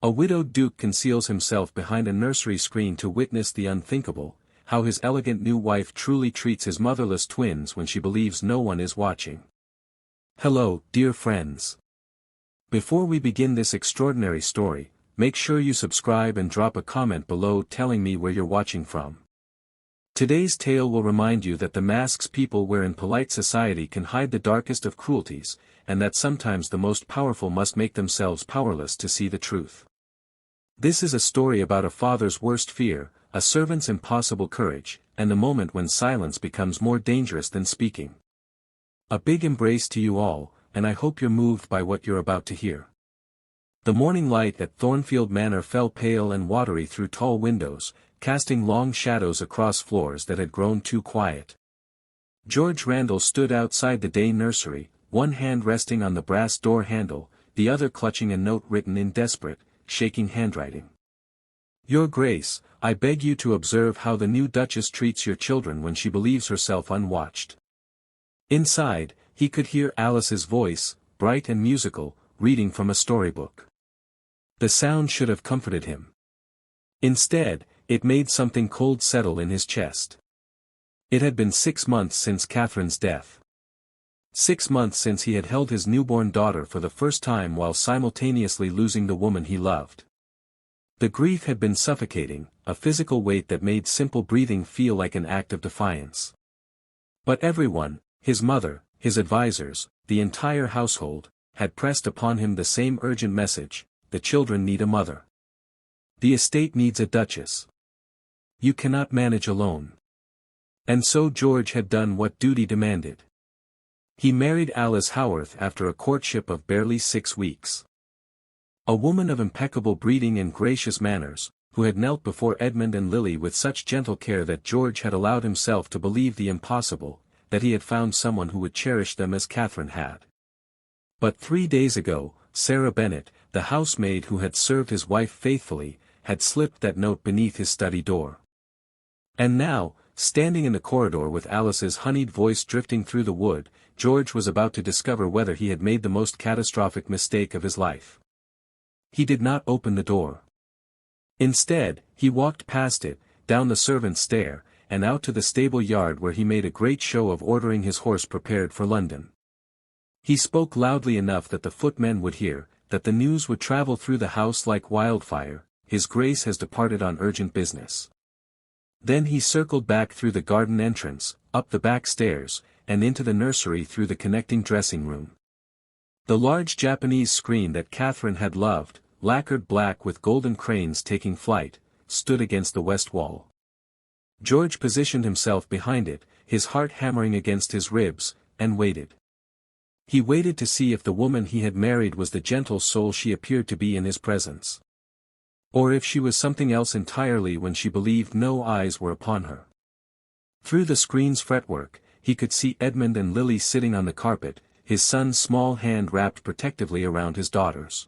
A widowed duke conceals himself behind a nursery screen to witness the unthinkable, how his elegant new wife truly treats his motherless twins when she believes no one is watching. Hello, dear friends. Before we begin this extraordinary story, make sure you subscribe and drop a comment below telling me where you're watching from. Today's tale will remind you that the masks people wear in polite society can hide the darkest of cruelties, and that sometimes the most powerful must make themselves powerless to see the truth. This is a story about a father's worst fear, a servant's impossible courage, and the moment when silence becomes more dangerous than speaking. A big embrace to you all, and I hope you're moved by what you're about to hear. The morning light at Thornfield Manor fell pale and watery through tall windows, casting long shadows across floors that had grown too quiet. George Randall stood outside the day nursery, one hand resting on the brass door handle, the other clutching a note written in desperate, shaking handwriting. Your Grace, I beg you to observe how the new Duchess treats your children when she believes herself unwatched. Inside, he could hear Alice's voice, bright and musical, reading from a storybook. The sound should have comforted him. Instead, it made something cold settle in his chest. It had been 6 months since Catherine's death. 6 months since he had held his newborn daughter for the first time while simultaneously losing the woman he loved. The grief had been suffocating, a physical weight that made simple breathing feel like an act of defiance. But everyone, his mother, his advisors, the entire household, had pressed upon him the same urgent message: the children need a mother. The estate needs a duchess. You cannot manage alone. And so George had done what duty demanded. He married Alice Howarth after a courtship of barely 6 weeks. A woman of impeccable breeding and gracious manners, who had knelt before Edmund and Lily with such gentle care that George had allowed himself to believe the impossible, that he had found someone who would cherish them as Catherine had. But 3 days ago, Sarah Bennet, the housemaid who had served his wife faithfully, had slipped that note beneath his study door. And now, standing in the corridor with Alice's honeyed voice drifting through the wood, George was about to discover whether he had made the most catastrophic mistake of his life. He did not open the door. Instead, he walked past it, down the servants' stair, and out to the stable yard where he made a great show of ordering his horse prepared for London. He spoke loudly enough that the footmen would hear, that the news would travel through the house like wildfire: His Grace has departed on urgent business. Then he circled back through the garden entrance, up the back stairs, and into the nursery through the connecting dressing room. The large Japanese screen that Catherine had loved, lacquered black with golden cranes taking flight, stood against the west wall. George positioned himself behind it, his heart hammering against his ribs, and waited. He waited to see if the woman he had married was the gentle soul she appeared to be in his presence. Or if she was something else entirely when she believed no eyes were upon her. Through the screen's fretwork, he could see Edmund and Lily sitting on the carpet, his son's small hand wrapped protectively around his daughter's.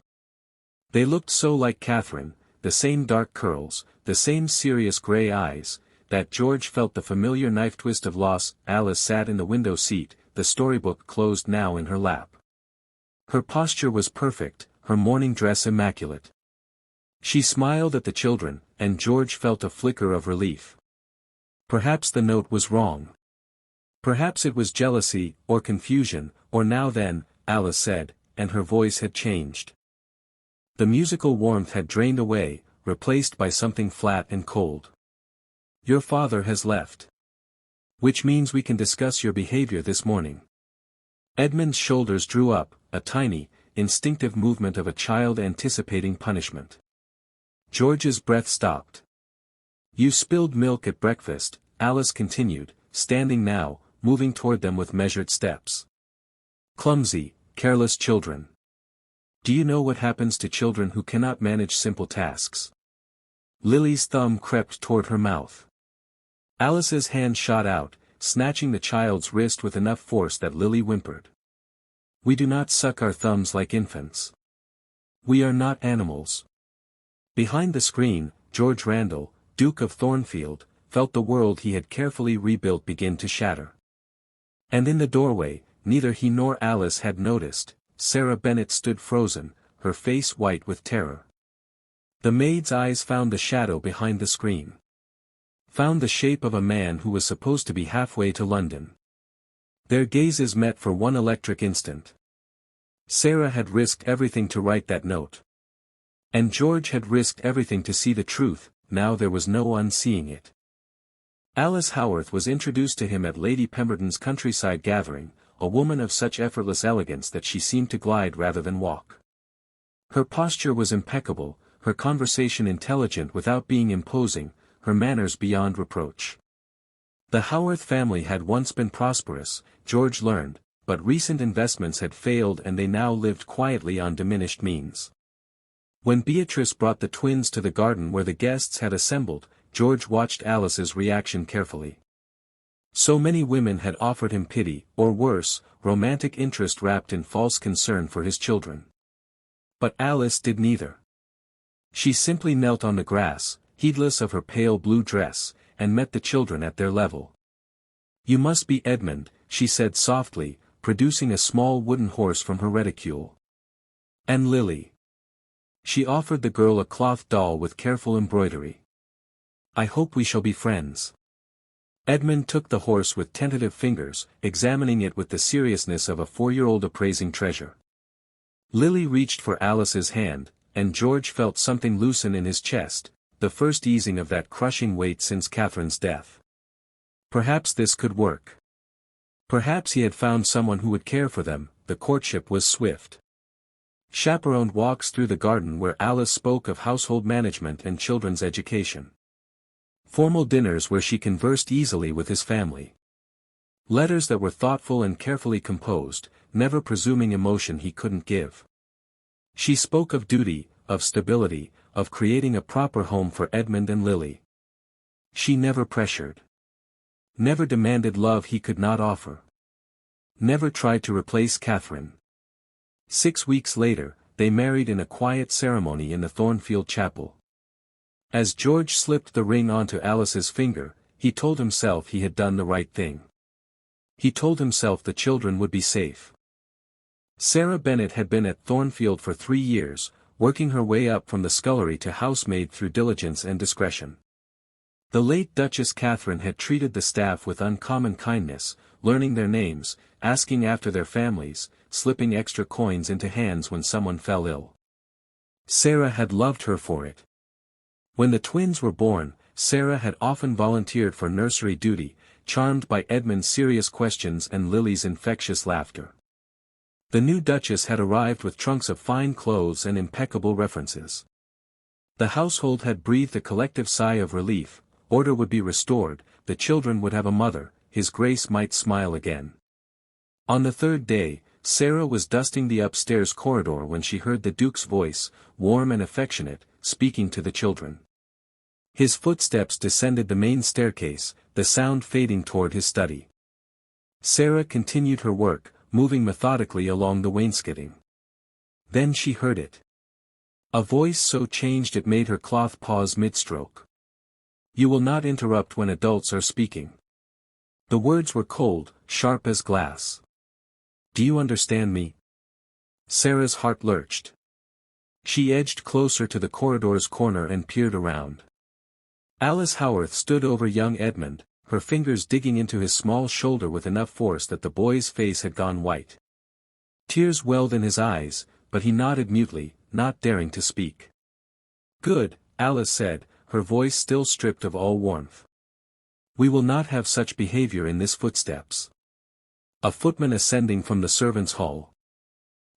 They looked so like Catherine, the same dark curls, the same serious grey eyes, that George felt the familiar knife twist of loss. Alice sat in the window seat, the storybook closed now in her lap. Her posture was perfect, her morning dress immaculate. She smiled at the children, and George felt a flicker of relief. Perhaps the note was wrong. Perhaps it was jealousy, or confusion, or now then, Alice said, and her voice had changed. The musical warmth had drained away, replaced by something flat and cold. Your father has left. Which means we can discuss your behavior this morning. Edmund's shoulders drew up, a tiny, instinctive movement of a child anticipating punishment. George's breath stopped. You spilled milk at breakfast, Alice continued, standing now, moving toward them with measured steps. Clumsy, careless children. Do you know what happens to children who cannot manage simple tasks? Lily's thumb crept toward her mouth. Alice's hand shot out, snatching the child's wrist with enough force that Lily whimpered. We do not suck our thumbs like infants. We are not animals. Behind the screen, George Randall, Duke of Thornfield, felt the world he had carefully rebuilt begin to shatter. And in the doorway, neither he nor Alice had noticed, Sarah Bennet stood frozen, her face white with terror. The maid's eyes found the shadow behind the screen. Found the shape of a man who was supposed to be halfway to London. Their gazes met for one electric instant. Sarah had risked everything to write that note. And George had risked everything to see the truth, now there was no unseeing it. Alice Howarth was introduced to him at Lady Pemberton's countryside gathering, a woman of such effortless elegance that she seemed to glide rather than walk. Her posture was impeccable, her conversation intelligent without being imposing, her manners beyond reproach. The Howarth family had once been prosperous, George learned, but recent investments had failed and they now lived quietly on diminished means. When Beatrice brought the twins to the garden where the guests had assembled, George watched Alice's reaction carefully. So many women had offered him pity, or worse, romantic interest wrapped in false concern for his children. But Alice did neither. She simply knelt on the grass, heedless of her pale blue dress, and met the children at their level. "You must be Edmund," she said softly, producing a small wooden horse from her reticule. "And Lily." She offered the girl a cloth doll with careful embroidery. "I hope we shall be friends." Edmund took the horse with tentative fingers, examining it with the seriousness of a 4-year-old appraising treasure. Lily reached for Alice's hand, and George felt something loosen in his chest, the first easing of that crushing weight since Catherine's death. Perhaps this could work. Perhaps he had found someone who would care for them. The courtship was swift. Chaperoned walks through the garden where Alice spoke of household management and children's education. Formal dinners where she conversed easily with his family. Letters that were thoughtful and carefully composed, never presuming emotion he couldn't give. She spoke of duty, of stability, of creating a proper home for Edmund and Lily. She never pressured. Never demanded love he could not offer. Never tried to replace Catherine. 6 weeks later, they married in a quiet ceremony in the Thornfield Chapel. As George slipped the ring onto Alice's finger, he told himself he had done the right thing. He told himself the children would be safe. Sarah Bennet had been at Thornfield for 3 years, working her way up from the scullery to housemaid through diligence and discretion. The late Duchess Catherine had treated the staff with uncommon kindness, learning their names, asking after their families, slipping extra coins into hands when someone fell ill. Sarah had loved her for it. When the twins were born, Sarah had often volunteered for nursery duty, charmed by Edmund's serious questions and Lily's infectious laughter. The new Duchess had arrived with trunks of fine clothes and impeccable references. The household had breathed a collective sigh of relief, order would be restored, the children would have a mother, His Grace might smile again. On the 3rd day, Sarah was dusting the upstairs corridor when she heard the Duke's voice, warm and affectionate, speaking to the children. His footsteps descended the main staircase, the sound fading toward his study. Sarah continued her work, moving methodically along the wainscoting. Then she heard it. A voice so changed it made her cloth pause mid-stroke. "You will not interrupt when adults are speaking." The words were cold, sharp as glass. "Do you understand me?" Sarah's heart lurched. She edged closer to the corridor's corner and peered around. Alice Howarth stood over young Edmund, her fingers digging into his small shoulder with enough force that the boy's face had gone white. Tears welled in his eyes, but he nodded mutely, not daring to speak. "Good," Alice said, her voice still stripped of all warmth. "We will not have such behavior in this footsteps." A footman ascending from the servants' hall.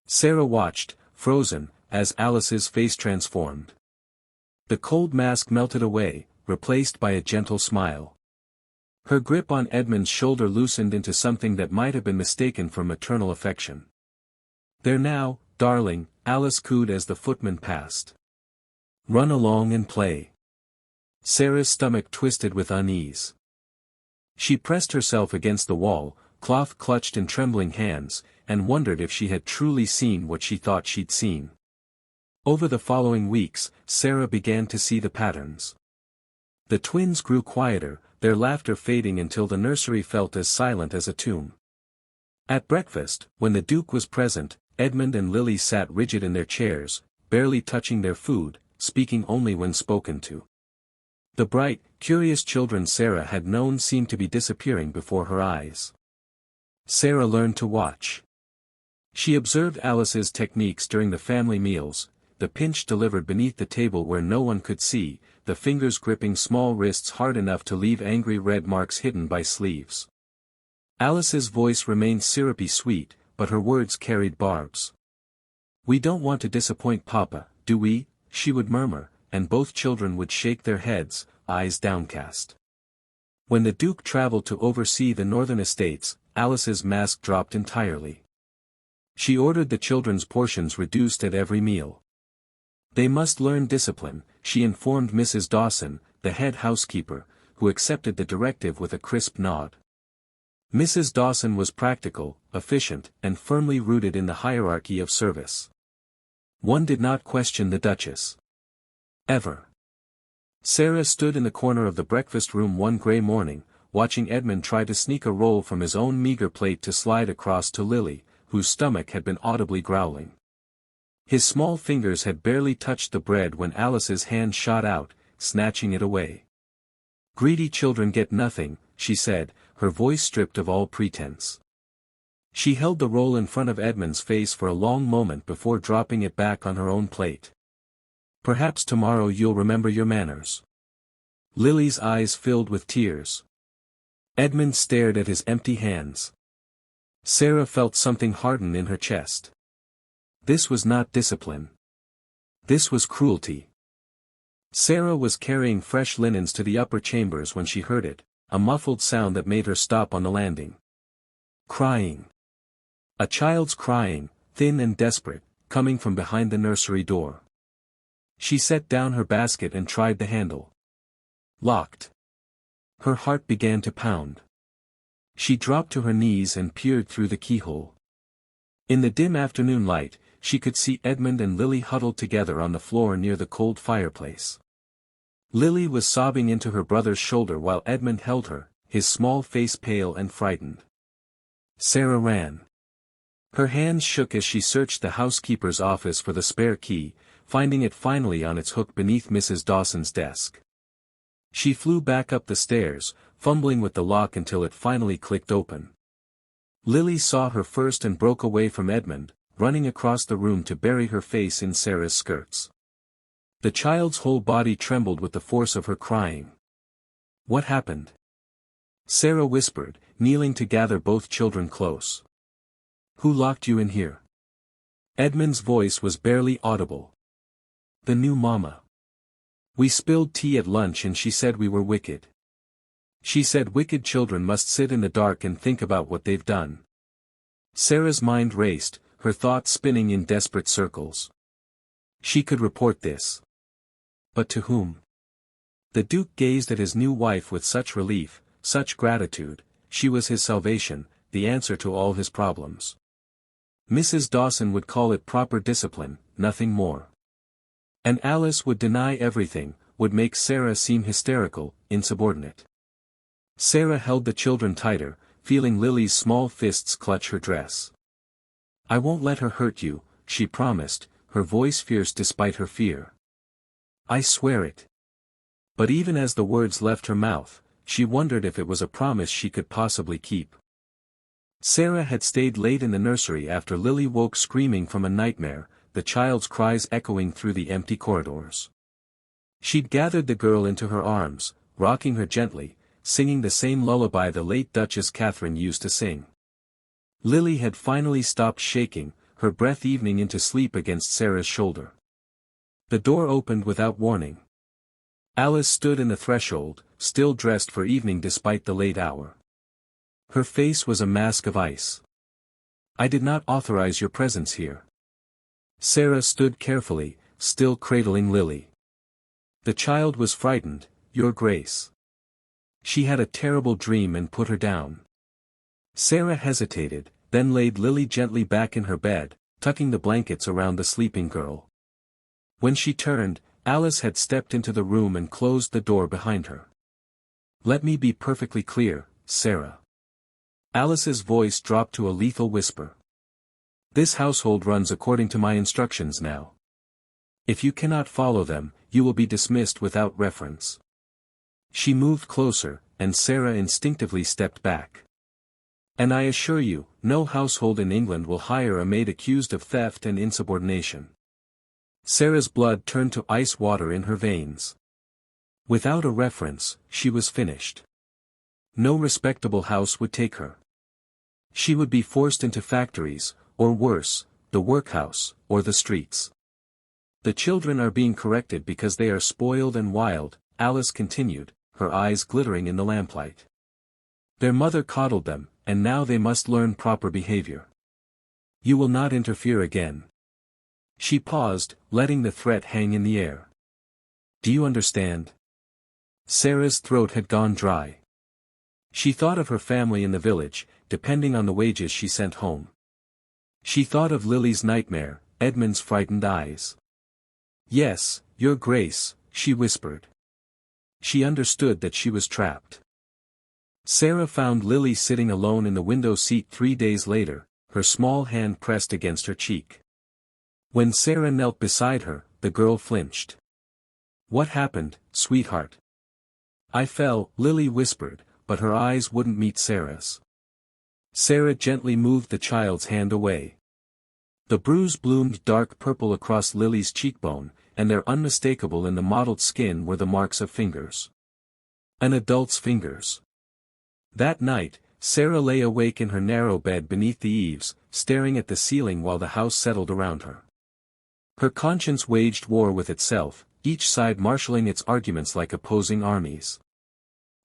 Sarah watched, frozen, as Alice's face transformed. The cold mask melted away, replaced by a gentle smile. Her grip on Edmund's shoulder loosened into something that might have been mistaken for maternal affection. "There now, darling," Alice cooed as the footman passed. "Run along and play." Sarah's stomach twisted with unease. She pressed herself against the wall, cloth clutched in trembling hands, and wondered if she had truly seen what she thought she'd seen. Over the following weeks, Sarah began to see the patterns. The twins grew quieter, their laughter fading until the nursery felt as silent as a tomb. At breakfast, when the Duke was present, Edmund and Lily sat rigid in their chairs, barely touching their food, speaking only when spoken to. The bright, curious children Sarah had known seemed to be disappearing before her eyes. Sarah learned to watch. She observed Alice's techniques during the family meals, the pinch delivered beneath the table where no one could see, the fingers gripping small wrists hard enough to leave angry red marks hidden by sleeves. Alice's voice remained syrupy sweet, but her words carried barbs. "We don't want to disappoint Papa, do we?" she would murmur, and both children would shake their heads, eyes downcast. When the Duke traveled to oversee the northern estates, Alice's mask dropped entirely. She ordered the children's portions reduced at every meal. They must learn discipline, she informed Mrs. Dawson, the head housekeeper, who accepted the directive with a crisp nod. Mrs. Dawson was practical, efficient, and firmly rooted in the hierarchy of service. One did not question the Duchess. Ever. Sarah stood in the corner of the breakfast room one grey morning, watching Edmund try to sneak a roll from his own meagre plate to slide across to Lily, whose stomach had been audibly growling. His small fingers had barely touched the bread when Alice's hand shot out, snatching it away. "Greedy children get nothing," she said, her voice stripped of all pretense. She held the roll in front of Edmund's face for a long moment before dropping it back on her own plate. "Perhaps tomorrow you'll remember your manners." Lily's eyes filled with tears. Edmund stared at his empty hands. Sarah felt something harden in her chest. This was not discipline. This was cruelty. Sarah was carrying fresh linens to the upper chambers when she heard it, a muffled sound that made her stop on the landing. Crying. A child's crying, thin and desperate, coming from behind the nursery door. She set down her basket and tried the handle. Locked. Her heart began to pound. She dropped to her knees and peered through the keyhole. In the dim afternoon light, she could see Edmund and Lily huddled together on the floor near the cold fireplace. Lily was sobbing into her brother's shoulder while Edmund held her, his small face pale and frightened. Sarah ran. Her hands shook as she searched the housekeeper's office for the spare key, finding it finally on its hook beneath Mrs. Dawson's desk. She flew back up the stairs, fumbling with the lock until it finally clicked open. Lily saw her first and broke away from Edmund, running across the room to bury her face in Sarah's skirts. The child's whole body trembled with the force of her crying. "What happened?" Sarah whispered, kneeling to gather both children close. "Who locked you in here?" Edmund's voice was barely audible. "The new mama. We spilled tea at lunch and she said we were wicked. She said wicked children must sit in the dark and think about what they've done." Sarah's mind raced, her thoughts spinning in desperate circles. She could report this. But to whom? The Duke gazed at his new wife with such relief, such gratitude. She was his salvation, the answer to all his problems. Mrs. Dawson would call it proper discipline, nothing more. And Alice would deny everything, would make Sarah seem hysterical, insubordinate. Sarah held the children tighter, feeling Lily's small fists clutch her dress. "I won't let her hurt you," she promised, her voice fierce despite her fear. "I swear it." But even as the words left her mouth, she wondered if it was a promise she could possibly keep. Sarah had stayed late in the nursery after Lily woke screaming from a nightmare, the child's cries echoing through the empty corridors. She'd gathered the girl into her arms, rocking her gently, singing the same lullaby the late Duchess Catherine used to sing. Lily had finally stopped shaking, her breath evening into sleep against Sarah's shoulder. The door opened without warning. Alice stood in the threshold, still dressed for evening despite the late hour. Her face was a mask of ice. "I did not authorize your presence here." Sarah stood carefully, still cradling Lily. "The child was frightened, Your Grace. She had a terrible dream and put her down." Sarah hesitated, then laid Lily gently back in her bed, tucking the blankets around the sleeping girl. When she turned, Alice had stepped into the room and closed the door behind her. "Let me be perfectly clear, Sarah." Alice's voice dropped to a lethal whisper. "This household runs according to my instructions now. If you cannot follow them, you will be dismissed without reference. She moved closer, and Sarah instinctively stepped back. And I assure you, no household in England will hire a maid accused of theft and insubordination. Sarah's blood turned to ice water in her veins. Without a reference, she was finished. No respectable house would take her. She would be forced into factories, or worse, the workhouse, or the streets. The children are being corrected because they are spoiled and wild, Alice continued, her eyes glittering in the lamplight. Their mother coddled them, and now they must learn proper behavior. You will not interfere again. She paused, letting the threat hang in the air. Do you understand? Sarah's throat had gone dry. She thought of her family in the village, depending on the wages she sent home. She thought of Lily's nightmare, Edmund's frightened eyes. Yes, Your Grace, she whispered. She understood that she was trapped. Sarah found Lily sitting alone in the window seat 3 days later, her small hand pressed against her cheek. When Sarah knelt beside her, the girl flinched. What happened, sweetheart? I fell, Lily whispered, but her eyes wouldn't meet Sarah's. Sarah gently moved the child's hand away. The bruise bloomed dark purple across Lily's cheekbone, and there unmistakable in the mottled skin were the marks of fingers. An adult's fingers. That night, Sarah lay awake in her narrow bed beneath the eaves, staring at the ceiling while the house settled around her. Her conscience waged war with itself, each side marshalling its arguments like opposing armies.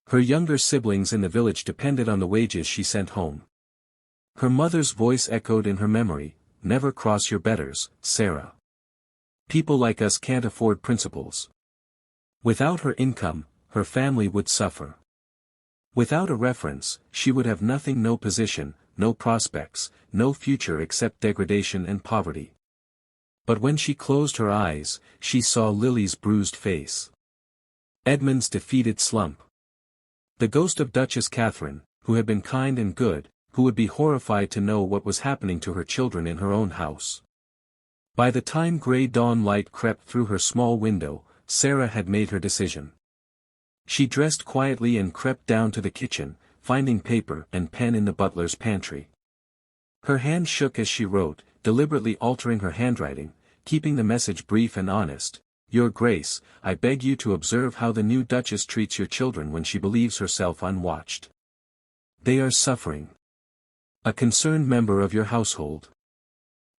Her younger siblings in the village depended on the wages she sent home. Her mother's voice echoed in her memory, never cross your betters, Sarah. People like us can't afford principles. Without her income, her family would suffer. Without a reference, she would have nothing, no position, no prospects, no future except degradation and poverty. But when she closed her eyes, she saw Lily's bruised face. Edmund's defeated slump. The ghost of Duchess Catherine, who had been kind and good, who would be horrified to know what was happening to her children in her own house. By the time grey dawn light crept through her small window, Sarah had made her decision. She dressed quietly and crept down to the kitchen, finding paper and pen in the butler's pantry. Her hand shook as she wrote, deliberately altering her handwriting, keeping the message brief and honest. Your Grace, I beg you to observe how the new Duchess treats your children when she believes herself unwatched. They are suffering. A concerned member of your household.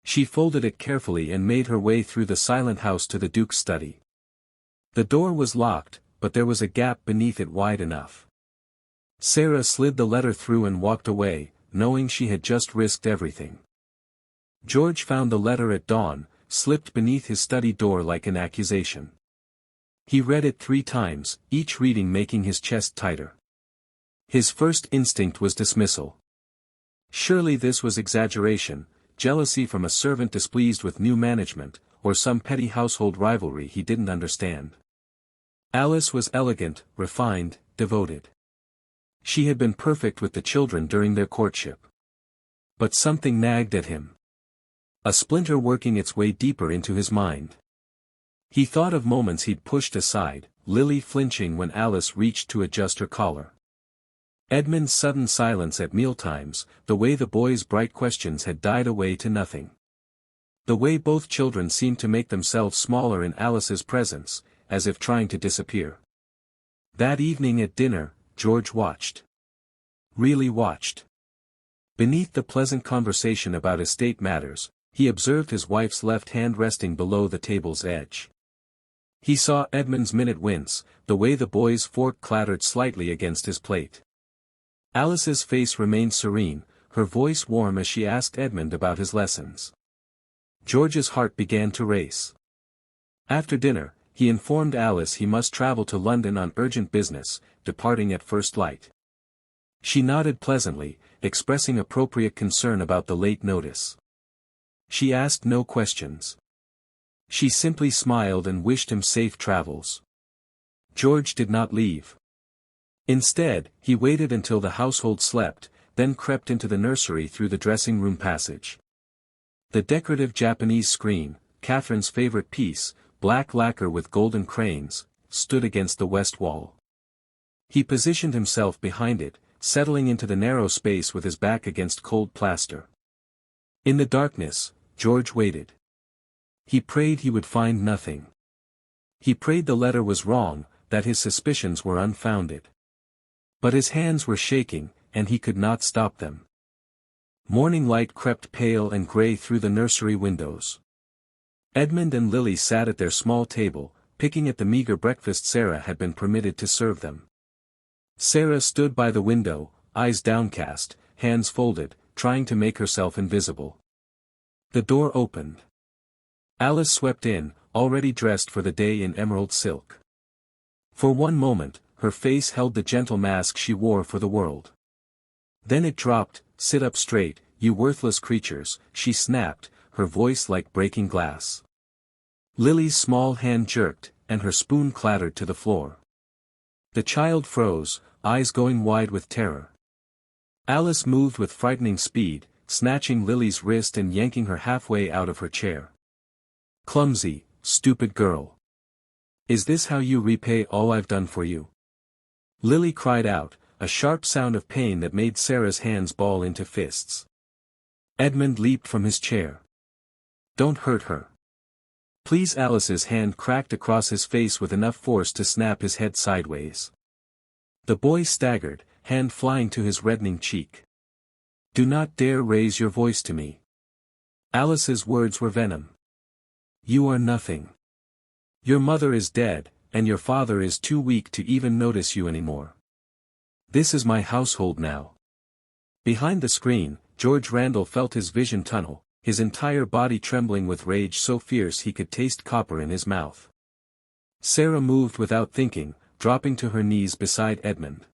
She folded it carefully and made her way through the silent house to the Duke's study. The door was locked, but there was a gap beneath it wide enough. Sarah slid the letter through and walked away, knowing she had just risked everything. George found the letter at dawn, slipped beneath his study door like an accusation. He read it 3 times, each reading making his chest tighter. His first instinct was dismissal. Surely this was exaggeration, jealousy from a servant displeased with new management, or some petty household rivalry he didn't understand. Alice was elegant, refined, devoted. She had been perfect with the children during their courtship. But something nagged at him. A splinter working its way deeper into his mind. He thought of moments he'd pushed aside, Lily flinching when Alice reached to adjust her collar. Edmund's sudden silence at mealtimes, the way the boy's bright questions had died away to nothing. The way both children seemed to make themselves smaller in Alice's presence, as if trying to disappear. That evening at dinner, George watched. Really watched. Beneath the pleasant conversation about estate matters, he observed his wife's left hand resting below the table's edge. He saw Edmund's minute wince, the way the boy's fork clattered slightly against his plate. Alice's face remained serene, her voice warm as she asked Edmund about his lessons. George's heart began to race. After dinner, he informed Alice he must travel to London on urgent business, departing at first light. She nodded pleasantly, expressing appropriate concern about the late notice. She asked no questions. She simply smiled and wished him safe travels. George did not leave. Instead, he waited until the household slept, then crept into the nursery through the dressing-room passage. The decorative Japanese screen, Catherine's favorite piece, black lacquer with golden cranes, stood against the west wall. He positioned himself behind it, settling into the narrow space with his back against cold plaster. In the darkness, George waited. He prayed he would find nothing. He prayed the letter was wrong, that his suspicions were unfounded. But his hands were shaking, and he could not stop them. Morning light crept pale and grey through the nursery windows. Edmund and Lily sat at their small table, picking at the meager breakfast Sarah had been permitted to serve them. Sarah stood by the window, eyes downcast, hands folded, trying to make herself invisible. The door opened. Alice swept in, already dressed for the day in emerald silk. For one moment, her face held the gentle mask she wore for the world. Then it dropped. "Sit up straight, you worthless creatures," she snapped, her voice like breaking glass. Lily's small hand jerked, and her spoon clattered to the floor. The child froze, eyes going wide with terror. Alice moved with frightening speed, snatching Lily's wrist and yanking her halfway out of her chair. "Clumsy, stupid girl. Is this how you repay all I've done for you?" Lily cried out, a sharp sound of pain that made Sarah's hands ball into fists. Edmund leaped from his chair. "Don't hurt her. Please." Alice's hand cracked across his face with enough force to snap his head sideways. The boy staggered, hand flying to his reddening cheek. "Do not dare raise your voice to me." Alice's words were venom. "You are nothing. Your mother is dead, and your father is too weak to even notice you anymore. This is my household now." Behind the screen, George Randall felt his vision tunnel, his entire body trembling with rage so fierce he could taste copper in his mouth. Sarah moved without thinking, dropping to her knees beside Edmund.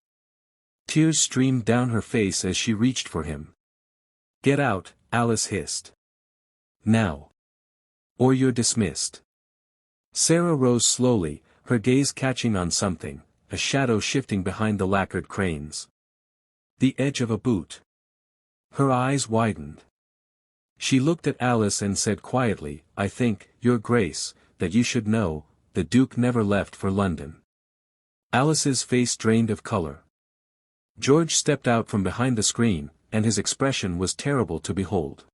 Tears streamed down her face as she reached for him. "Get out," Alice hissed. "Now. Or you're dismissed." Sarah rose slowly, her gaze catching on something, a shadow shifting behind the lacquered cranes. The edge of a boot. Her eyes widened. She looked at Alice and said quietly, "I think, Your Grace, that you should know, the Duke never left for London." Alice's face drained of color. George stepped out from behind the screen, and his expression was terrible to behold.